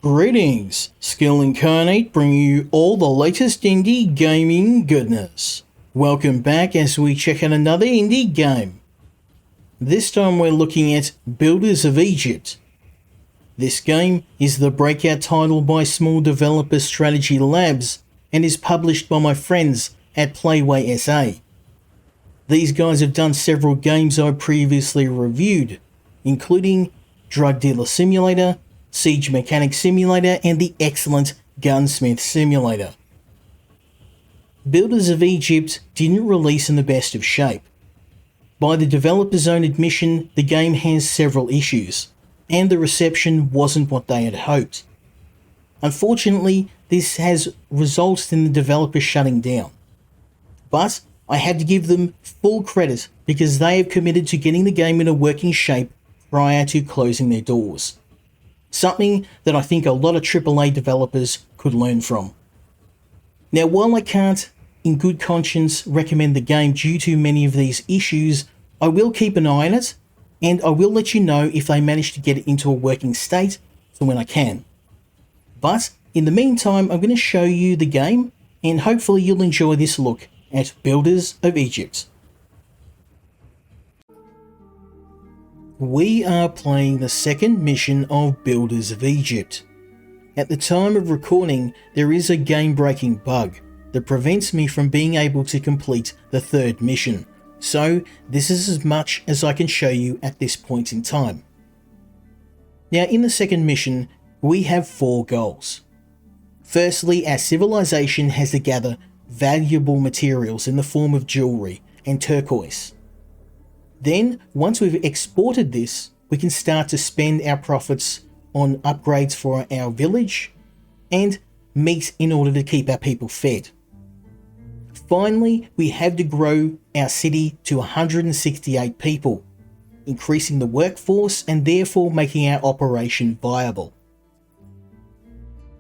Greetings, Skill Incarnate bringing you all the latest indie gaming goodness. Welcome back as we check out another indie game. This time we're looking at Builders of Egypt. This game is the breakout title by small developer Strategy Labs and is published by my friends at Playway SA. These guys have done several games I previously reviewed, including Drug Dealer Simulator, Siege Mechanic Simulator, and the excellent Gunsmith Simulator. Builders of Egypt didn't release in the best of shape. By the developer's own admission, the game has several issues, and the reception wasn't what they had hoped. Unfortunately, this has resulted in the developer shutting down. But I had to give them full credit because they have committed to getting the game in a working shape prior to closing their doors. Something that I think a lot of AAA developers could learn from. Now, while I can't, in good conscience, recommend the game due to many of these issues, I will keep an eye on it, and I will let you know if they manage to get it into a working state for when I can. But, in the meantime, I'm going to show you the game, and hopefully you'll enjoy this look at Builders of Egypt. We are playing the second mission of Builders of Egypt. At the time of recording, there is a game-breaking bug that prevents me from being able to complete the third mission, so this is as much as I can show you at this point in time. Now, in the second mission, we have 4 goals. Firstly, our civilization has to gather valuable materials in the form of jewelry and turquoise. Then, once we've exported this, we can start to spend our profits on upgrades for our village and meat in order to keep our people fed. Finally, we have to grow our city to 168 people, increasing the workforce and therefore making our operation viable.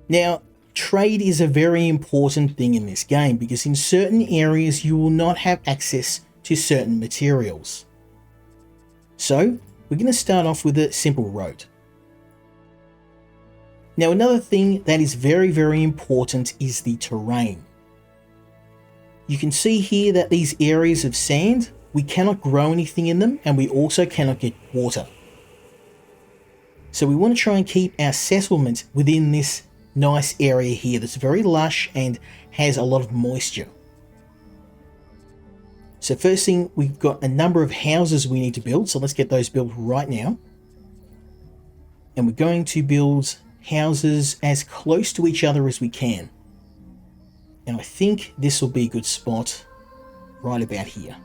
Now, trade is a very important thing in this game because in certain areas you will not have access to certain materials. So, we're going to start off with a simple road. Now, another thing that is very important is the terrain. You can see here that these areas of sand, we cannot grow anything in them, and we also cannot get water. So we want to try and keep our settlement within this nice area here that's very lush and has a lot of moisture. So first thing, we've got a number of houses we need to build, so let's get those built right now. And we're going to build houses as close to each other as we can. And I think this will be a good spot right about here.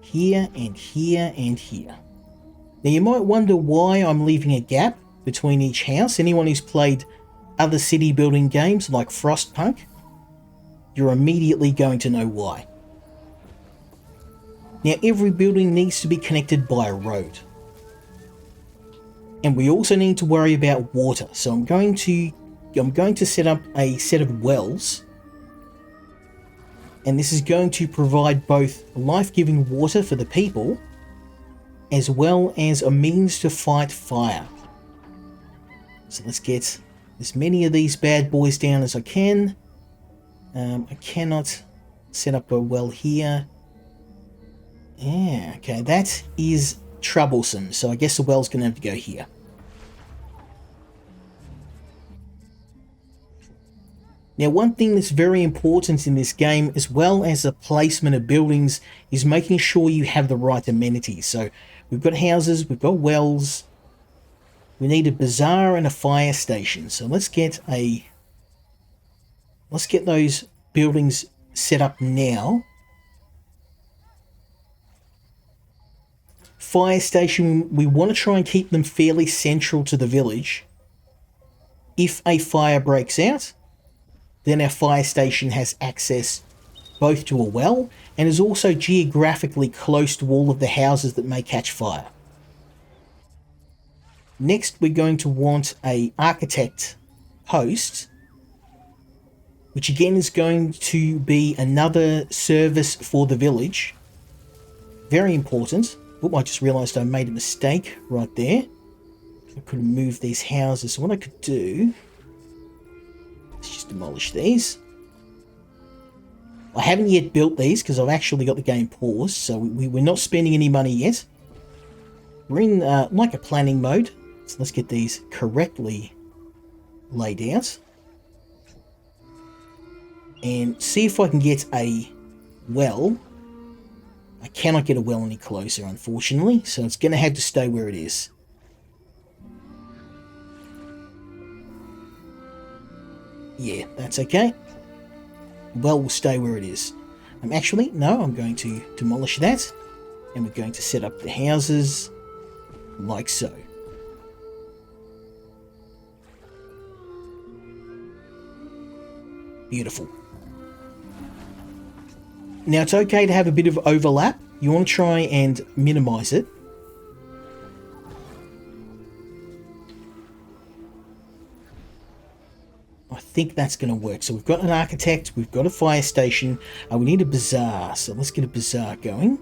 Here and here and here. Now you might wonder why I'm leaving a gap between each house. Anyone who's played other city building games like Frostpunk, you're immediately going to know why. Now every building needs to be connected by a road. And we also need to worry about water. So I'm going to set up a set of wells. And this is going to provide both life-giving water for the people, as well as a means to fight fire. So let's get as many of these bad boys down as I can. I cannot set up a well here. Yeah, okay, that is troublesome, so I guess the well's going to have to go here. Now, one thing that's very important in this game, as well as the placement of buildings, is making sure you have the right amenities. So we've got houses, we've got wells, we need a bazaar and a fire station. So let's get those buildings set up now. Fire station, we want to try and keep them fairly central to the village. If a fire breaks out, then our fire station has access both to a well and is also geographically close to all of the houses that may catch fire. Next, we're going to want an architect post, which again is going to be another service for the village. Very important. Oh, I just realized I made a mistake right there. I could move these houses. So what I could do, let's just demolish these. I haven't yet built these because I've actually got the game paused, so we're not spending any money yet. We're in like a planning mode, so let's get these correctly laid out. And see if I can get a well. I cannot get a well any closer, unfortunately, so it's going to have to stay where it is. Yeah, that's okay. Well, will stay where it is. Actually, no, I'm going to demolish that. And we're going to set up the houses like so. Beautiful. Now, it's okay to have a bit of overlap. You want to try and minimize it. I think that's going to work. So we've got an architect, we've got a fire station, we need a bazaar. So let's get a bazaar going.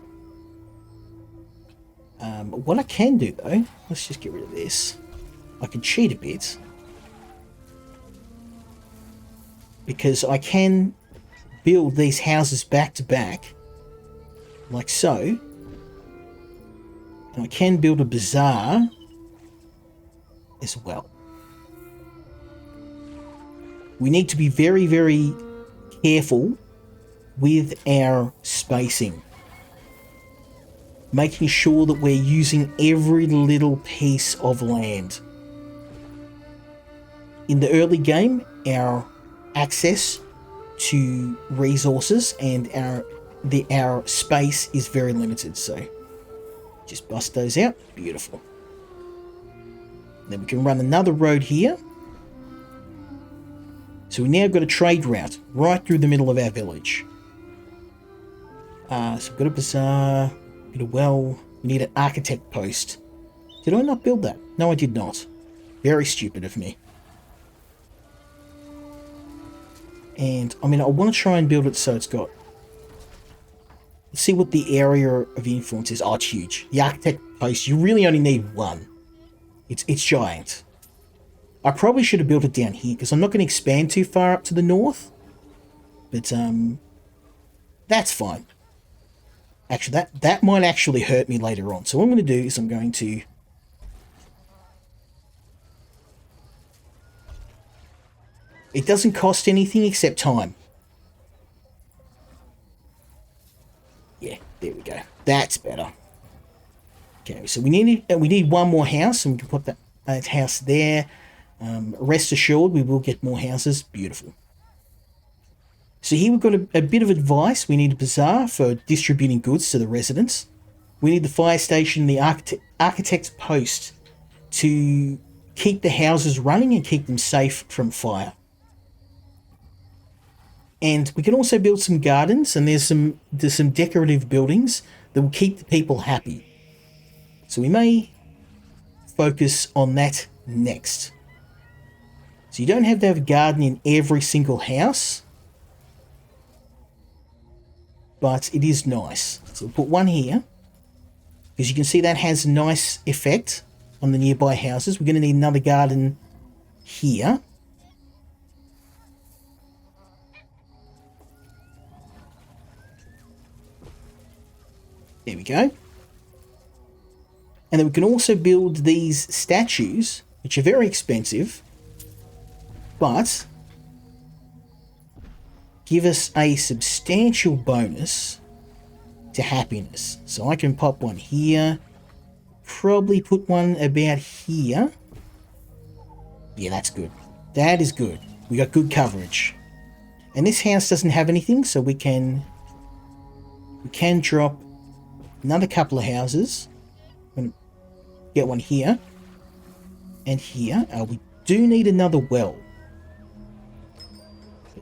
What I can do though, let's just get rid of this. I can cheat a bit. Because I can build these houses back to back, like so. And I can build a bazaar as well. We need to be very, very careful with our spacing. Making sure that we're using every little piece of land. In the early game, our access to resources and our space is very limited, so just bust those out. Beautiful. Then we can run another road here. So we now got a trade route right through the middle of our village. So we've got a bazaar, got a well, we need an architect post. Did I not build that? No, I did not. Very stupid of me. And, I mean, I want to try and build it so it's got... Let's see what the area of influence is. Oh, it's huge. The architect post, you really only need one. It's giant. I probably should have built it down here, because I'm not going to expand too far up to the north. But, that's fine. Actually, that might actually hurt me later on. So what I'm going to do is I'm going to... It doesn't cost anything except time. Yeah, there we go. That's better. Okay, so we need one more house, and we can put that house there. Rest assured, we will get more houses. Beautiful. So here we've got a bit of advice. We need a bazaar for distributing goods to the residents. We need the fire station, the architect's post to keep the houses running and keep them safe from fire. And we can also build some gardens, and there's some decorative buildings that will keep the people happy. So we may focus on that next. So you don't have to have a garden in every single house, but it is nice. So we'll put one here, because you can see that has a nice effect on the nearby houses. We're going to need another garden here. There we go. And then we can also build these statues, which are very expensive, but give us a substantial bonus to happiness. So I can pop one here, probably put one about here. Yeah, that's good. That is good. We got good coverage. And this house doesn't have anything, so we can drop another couple of houses. I'm going to get one here and here. We do need another well.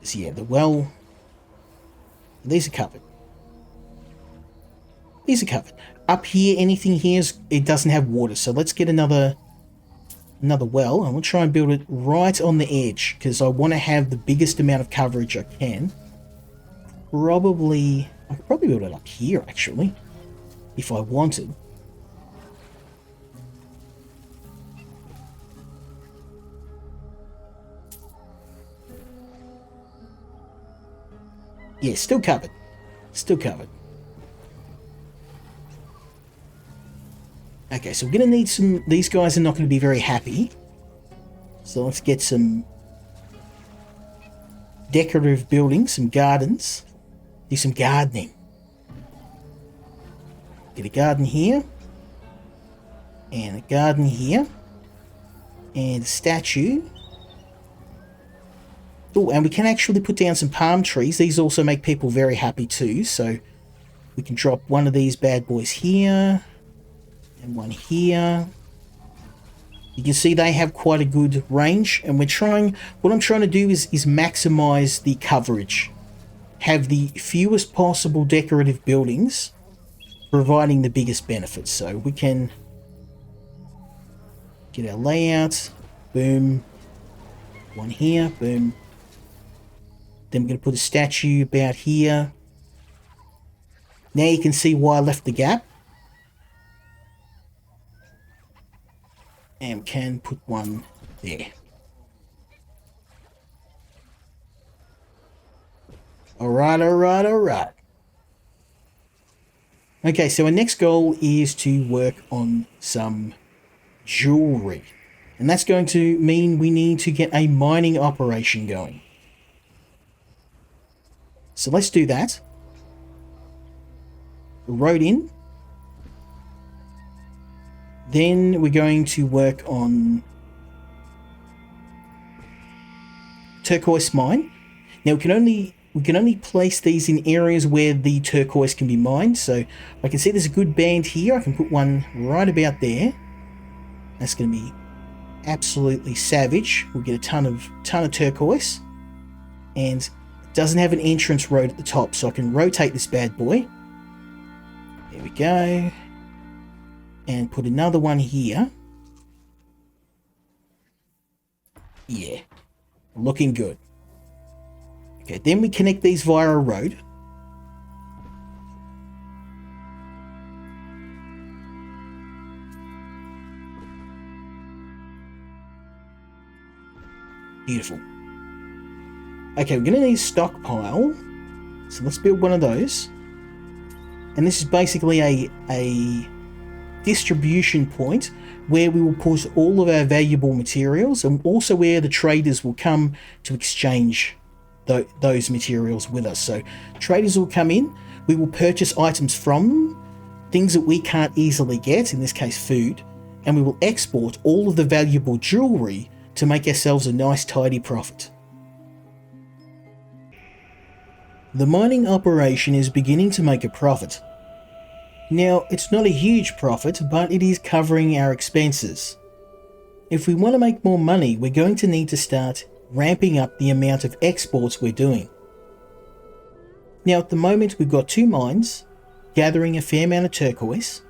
So yeah, the well, these are covered. These are covered. Up here, anything here, it doesn't have water, so let's get another well. I'm going to try and build it right on the edge, because I want to have the biggest amount of coverage I can. I could probably build it up here, actually, if I wanted. Yeah, still covered. Still covered. Okay, so we're going to need some... These guys are not going to be very happy. So let's get some decorative buildings, some gardens. Do some gardening. Get a garden here. And a garden here. And a statue. Oh, and we can actually put down some palm trees. These also make people very happy too. So we can drop one of these bad boys here. And one here. You can see they have quite a good range. And we're trying... What I'm trying to do is maximize the coverage. Have the fewest possible decorative buildings, providing the biggest benefits. So we can get our layout. Boom. One here. Boom. Then we're going to put a statue about here. Now you can see why I left the gap. And we can put one there. Alright, alright, alright. Okay, so our next goal is to work on some jewelry. And that's going to mean we need to get a mining operation going. So let's do that. Road in. Then we're going to work on turquoise mine. Now we can only place these in areas where the turquoise can be mined. So I can see there's a good band here. I can put one right about there. That's going to be absolutely savage. We'll get a ton of turquoise. And it doesn't have an entrance road at the top, so I can rotate this bad boy. There we go. And put another one here. Yeah. Looking good. Okay, then we connect these via a road. Beautiful. Okay, we're going to need a stockpile. So let's build one of those. And this is basically a distribution point where we will put all of our valuable materials, and also where the traders will come to exchange those materials with us. So traders will come in, we will purchase items from them, things that we can't easily get, in this case food, and we will export all of the valuable jewelry to make ourselves a nice tidy profit. The mining operation is beginning to make a profit. Now, it's not a huge profit, but it is covering our expenses. If we want to make more money, we're going to need to start ramping up the amount of exports we're doing. Now, at the moment, we've got 2 mines, gathering a fair amount of turquoise,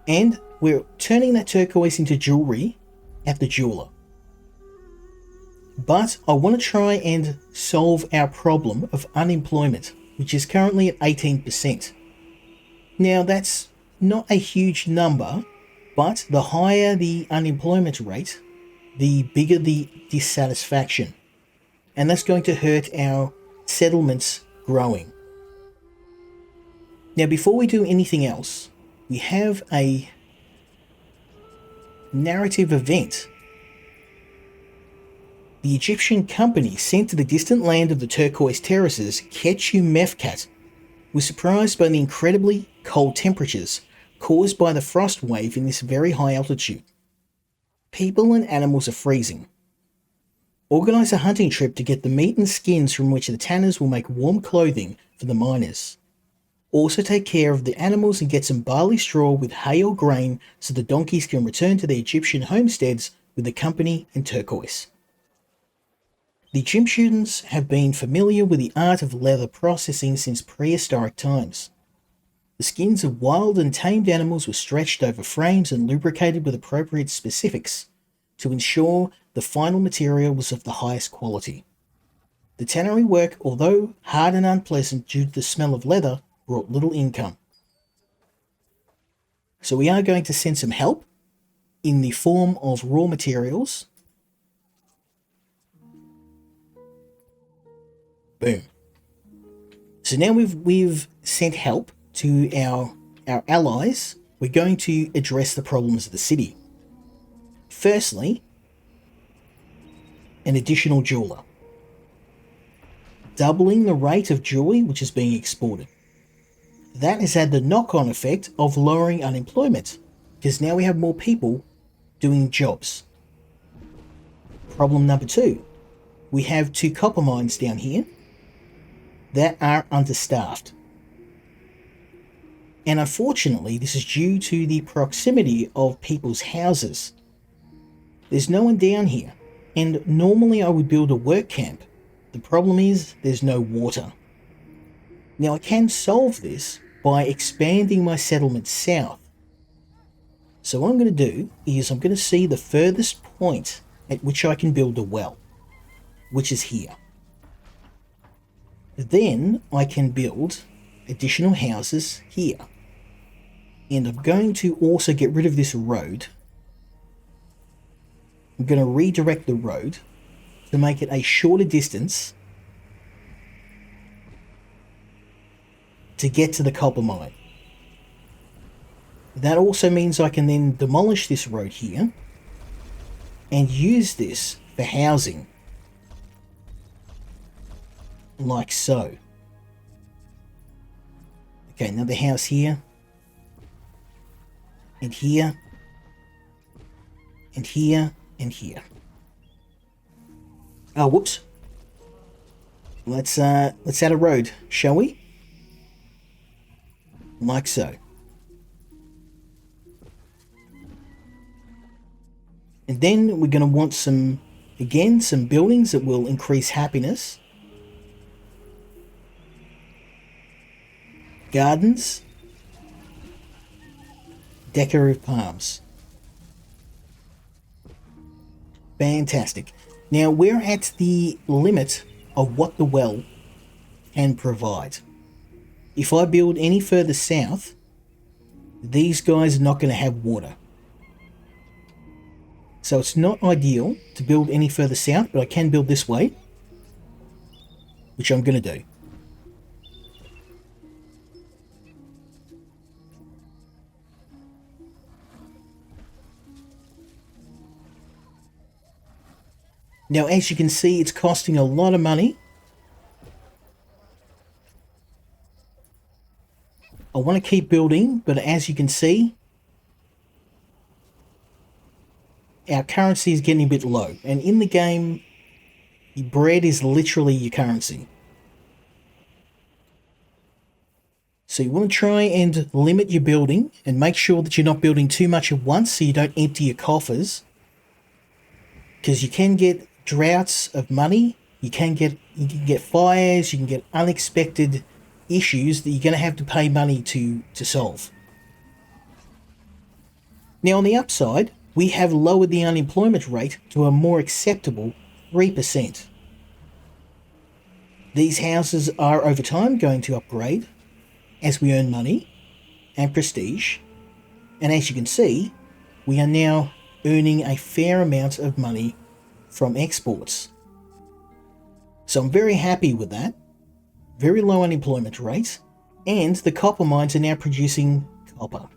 and we're turning that turquoise into jewelry at the jeweler. But I want to try and solve our problem of unemployment, which is currently at 18%. Now, that's not a huge number, but the higher the unemployment rate, the bigger the dissatisfaction. And that's going to hurt our settlements growing. Now, before we do anything else, we have a narrative event. The Egyptian company sent to the distant land of the turquoise terraces, Ketchu Mefkat, was surprised by the incredibly cold temperatures caused by the frost wave in this very high altitude. People and animals are freezing. Organise a hunting trip to get the meat and skins from which the tanners will make warm clothing for the miners. Also take care of the animals and get some barley straw with hay or grain so the donkeys can return to their Egyptian homesteads with the company and turquoise. The Egyptians have been familiar with the art of leather processing since prehistoric times. The skins of wild and tamed animals were stretched over frames and lubricated with appropriate specifics to ensure the final material was of the highest quality. The tannery work, although hard and unpleasant due to the smell of leather, brought little income. So we are going to send some help in the form of raw materials. Boom. So now we've sent help to our allies. We're going to address the problems of the city. Firstly, an additional jeweler, doubling the rate of jewelry which is being exported. That has had the knock-on effect of lowering unemployment, because now we have more people doing jobs. Problem number 2, we have 2 copper mines down here that are understaffed. And unfortunately, this is due to the proximity of people's houses. There's no one down here, and normally I would build a work camp. The problem is there's no water. Now I can solve this by expanding my settlement south. So what I'm going to do is I'm going to see the furthest point at which I can build a well, which is here. Then I can build additional houses here. And I'm going to also get rid of this road. I'm going to redirect the road to make it a shorter distance to get to the copper mine. That also means I can then demolish this road here and use this for housing, like so. Okay, another house here, and here, and here, and here. Oh, whoops. Let's add a road, shall we? Like so. And then we're going to want some buildings that will increase happiness. Gardens. Decorative palms. Fantastic. Now we're at the limit of what the well can provide. If I build any further south, these guys are not going to have water. So it's not ideal to build any further south, but I can build this way, which I'm going to do. Now, as you can see, it's costing a lot of money. I want to keep building, but as you can see, our currency is getting a bit low. And in the game, bread is literally your currency. So you want to try and limit your building and make sure that you're not building too much at once so you don't empty your coffers. Because you can get droughts of money, you can get fires, you can get unexpected issues that you're going to have to pay money to solve. Now on the upside, we have lowered the unemployment rate to a more acceptable 3%. These houses are over time going to upgrade as we earn money and prestige, and as you can see, we are now earning a fair amount of money from exports. So I'm very happy with that. Very low unemployment rate, and the copper mines are now producing copper.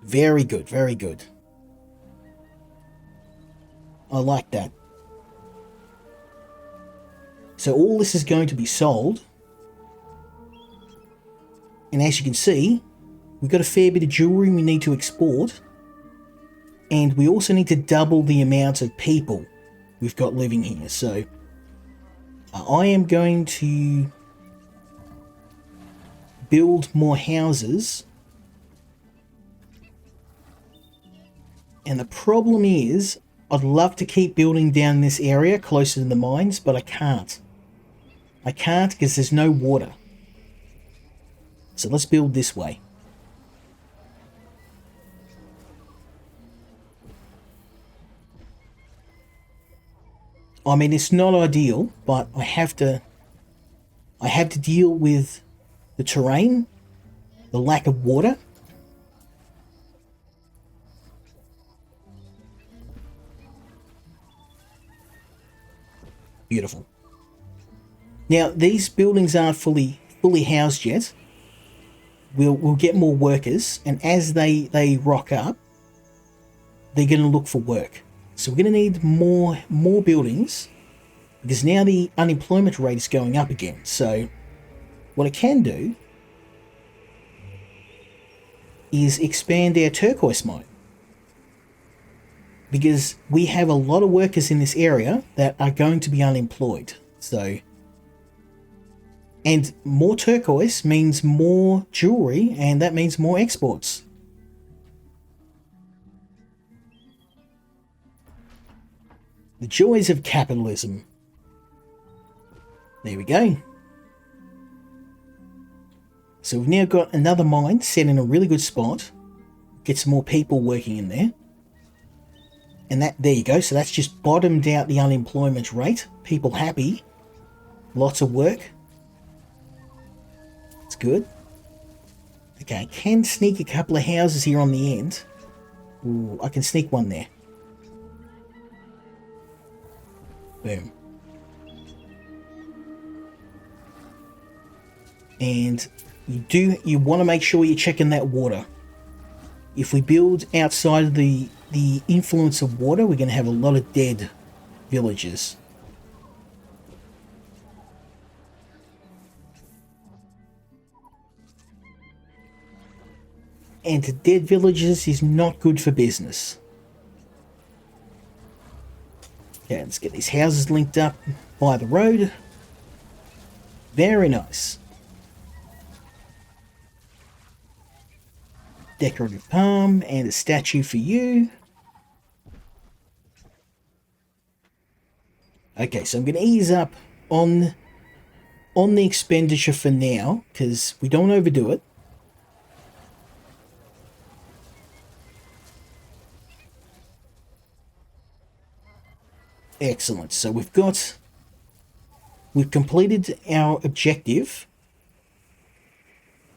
Very good, very good. I like that. So all this is going to be sold, and as you can see, we've got a fair bit of jewelry we need to export, and we also need to double the amount of people we've got living here. So I am going to build more houses, and the problem is I'd love to keep building down this area closer to the mines, but I can't. I can't because there's no water. So let's build this way. I mean, it's not ideal, but I have to deal with the terrain, the lack of water. Beautiful. Now, these buildings aren't fully fully housed yet. We'll get more workers, and as they rock up, they're going to look for work. So we're going to need more buildings, because now the unemployment rate is going up again. So what I can do is expand our turquoise mine, because we have a lot of workers in this area that are going to be unemployed. So, and more turquoise means more jewelry, and that means more exports. The joys of capitalism. There we go. So we've now got another mine set in a really good spot. Get some more people working in there. And there you go. So that's just bottomed out the unemployment rate. People happy. Lots of work. It's good. Okay, I can sneak a couple of houses here on the end. Ooh, I can sneak one there. Boom. And you want to make sure you're checking that water. If we build outside of the influence of water, we're going to have a lot of dead villagers. And dead villagers is not good for business. Okay, let's get these houses linked up by the road. Very nice. Decorative palm and a statue for you. Okay, so I'm going to ease up on the expenditure for now, because we don't overdo it. Excellent. So we've completed our objective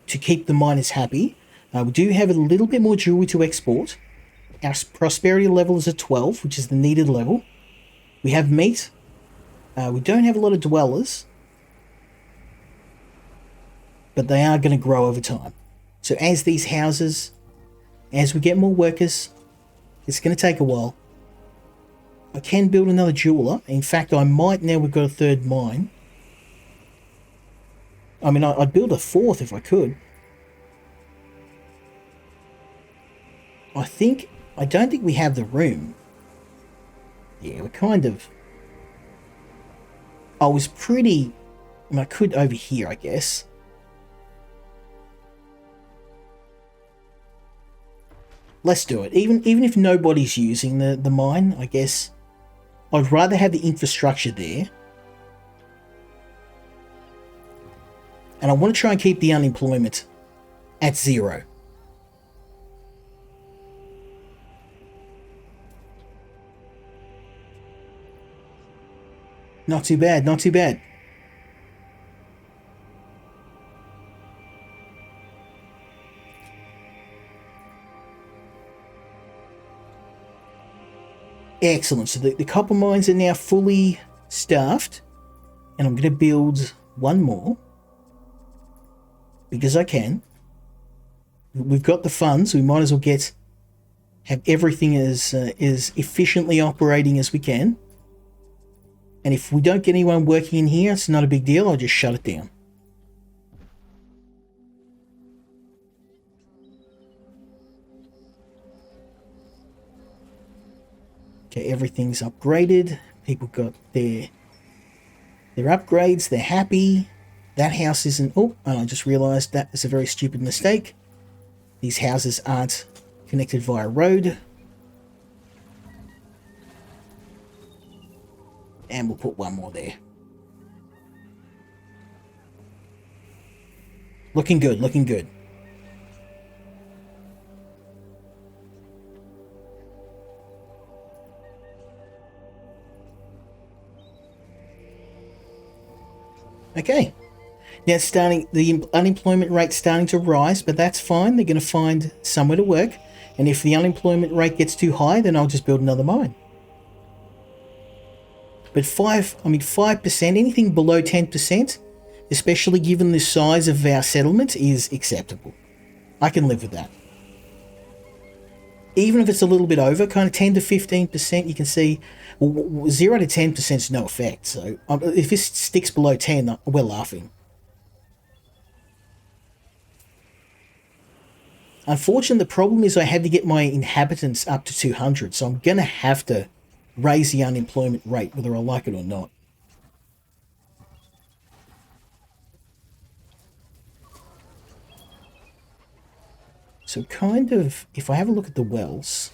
to keep the miners happy. We do have a little bit more jewelry to export. Our prosperity level is at 12, which is the needed level. We have meat. We don't have a lot of dwellers, but they are going to grow over time. So as these houses, as we get more workers, it's going to take a while. I can build another jeweler. In fact, I might now we've got a third mine. I mean, I'd build a fourth if I could. I don't think we have the room. Yeah, we're kind of... I was pretty... I mean, I could over here, I guess. Let's do it. Even if nobody's using the mine, I guess... I'd rather have the infrastructure there. And I want to try and keep the unemployment at 0. Not too bad, not too bad. Excellent. So the copper mines are now fully staffed. And I'm going to build one more. Because I can. We've got the funds. We might as well have everything as efficiently operating as we can. And if we don't get anyone working in here, it's not a big deal. I'll just shut it down. Okay, everything's upgraded. People got their upgrades. They're happy. That house isn't... Oh, and I just realized that was a very stupid mistake. These houses aren't connected via road. And we'll put one more there. Looking good, looking good. Okay. Now the unemployment rate's starting to rise, but that's fine. They're going to find somewhere to work. And if the unemployment rate gets too high, then I'll just build another mine. But 5%, anything below 10% especially given the size of our settlement, is acceptable. I can live with that. Even if it's a little bit over, kind of 10 to 15%, you can see 0 to 10% is no effect. So if this sticks below 10, we're laughing. Unfortunately, the problem is I had to get my inhabitants up to 200, so I'm going to have to raise the unemployment rate, whether I like it or not. So kind of, if I have a look at the wells,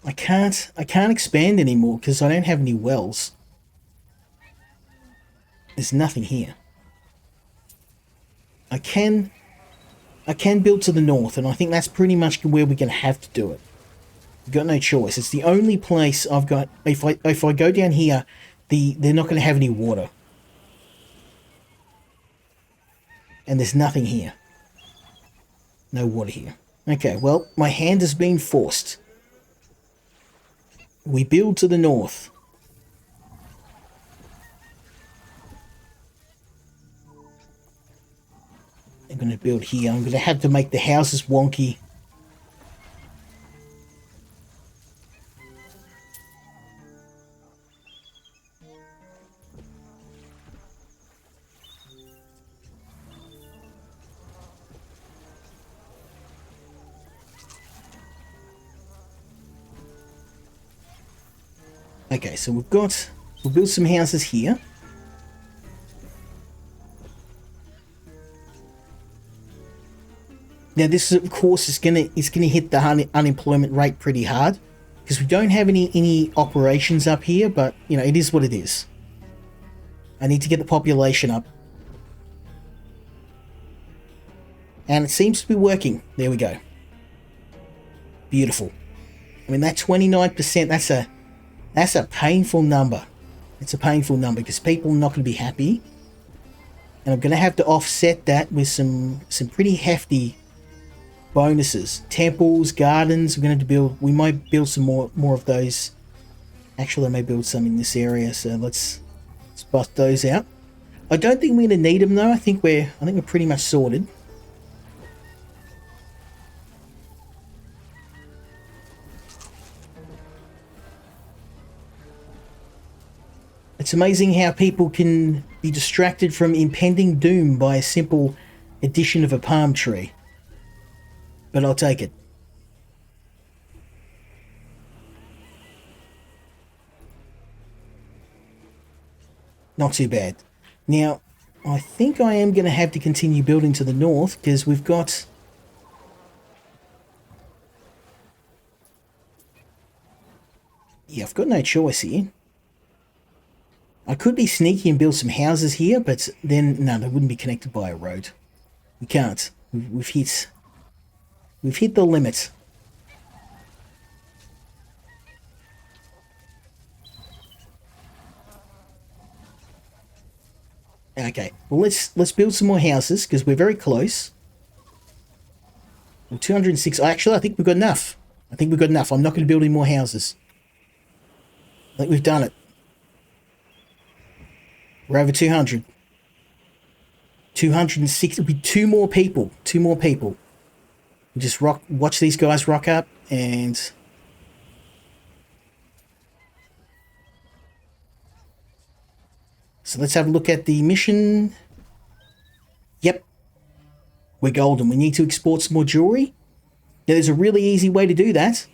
I can't expand anymore because I don't have any wells. There's nothing here. I can build to the north, and I think that's pretty much where we're going to have to do it. We've got no choice. It's the only place I've got. If I go down here, they're not going to have any water, and there's nothing here. No water here. Okay, well, my hand has been forced. We build to the north. I'm going to build here. I'm going to have to make the houses wonky. Okay, so we'll build some houses here. Now this, of course, is gonna hit the unemployment rate pretty hard because we don't have any operations up here. But you know, it is what it is. I need to get the population up, and it seems to be working. There we go. Beautiful. I mean, that 29%. That's a painful number. It's a painful number because people are not going to be happy, and I'm going to have to offset that with some pretty hefty bonuses. Temples, gardens. We're going to build. We might build some more of those. Actually, I may build some in this area. So let's bust those out. I don't think we're going to need them though. I think we're pretty much sorted. It's amazing how people can be distracted from impending doom by a simple addition of a palm tree. But I'll take it. Not too bad. Now, I think I am going to have to continue building to the north because we've got... Yeah, I've got no choice here. I could be sneaky and build some houses here, but then, no, they wouldn't be connected by a road. We can't. We've hit the limit. Okay, well let's build some more houses because we're very close. Well, 206. Actually, I think we've got enough. I'm not going to build any more houses. I think we've done it. We're over 200. 206. It'll be two more people. We just watch these guys rock up and... So let's have a look at the mission. Yep. We're golden. We need to export some more jewelry. Now, there's a really easy way to do that.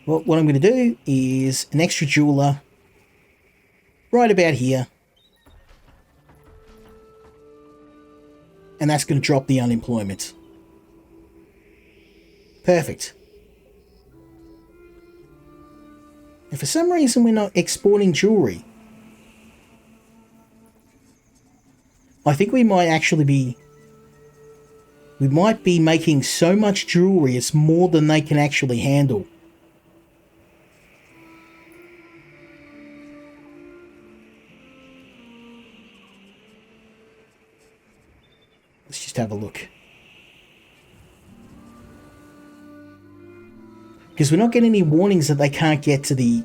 Well, what I'm going to do is an extra jeweler right about here. And that's going to drop the unemployment. Perfect. And for some reason we're not exporting jewelry. I think we might actually be... We might be making so much jewelry it's more than they can actually handle. Let's just have a look. because we're not getting any warnings that they can't get to the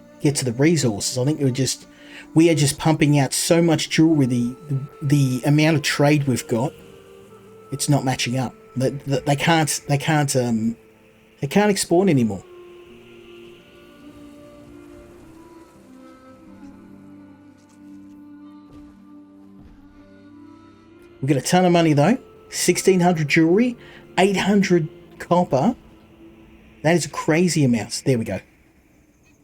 resources. I think we are just pumping out so much jewelry. The amount of trade we've got, it's not matching up. They can't export anymore. We've got a ton of money though. 1,600 jewelry, 800 copper. That is a crazy amount. There we go.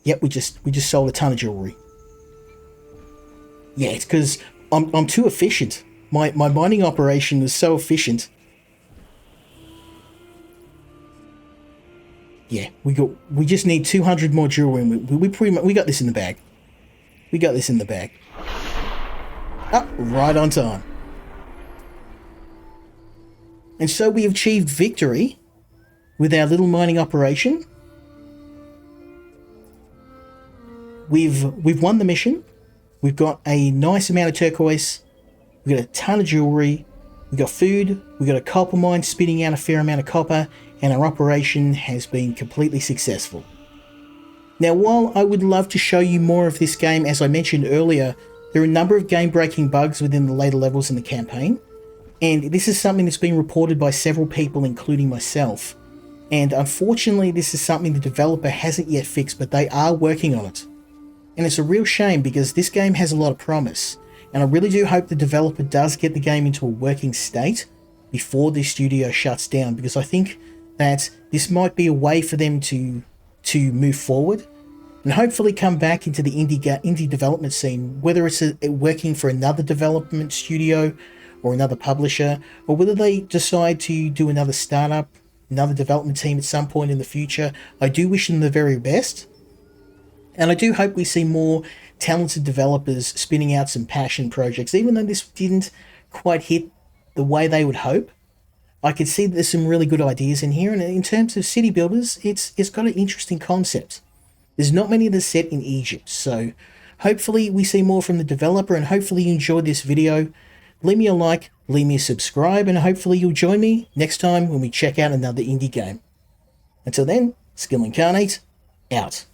Yep, we just sold a ton of jewelry. Yeah, it's because I'm too efficient. My mining operation is so efficient. Yeah, we just need 200 more jewelry, and we got this in the bag. We got this in the bag. Oh, right on time. And so we have achieved victory with our little mining operation. We've won the mission. We've got a nice amount of turquoise. We've got a ton of jewelry. We've got food. We've got a copper mine spitting out a fair amount of copper. And our operation has been completely successful. Now, while I would love to show you more of this game, as I mentioned earlier, there are a number of game-breaking bugs within the later levels in the campaign. And this is something that's been reported by several people, including myself. And unfortunately, this is something the developer hasn't yet fixed, but they are working on it. And it's a real shame because this game has a lot of promise. And I really do hope the developer does get the game into a working state before the studio shuts down, because I think that this might be a way for them to move forward and hopefully come back into the indie development scene, whether it's working for another development studio or another publisher, or whether they decide to do another startup, another development team at some point in the future. I do wish them the very best. And I do hope we see more talented developers spinning out some passion projects, even though this didn't quite hit the way they would hope. I could see that there's some really good ideas in here, and in terms of city builders, it's got an interesting concept. There's not many that are set in Egypt, so hopefully we see more from the developer, and hopefully you enjoyed this video. Leave me a like, leave me a subscribe, and hopefully you'll join me next time when we check out another indie game. Until then, Skill Incarnate, out.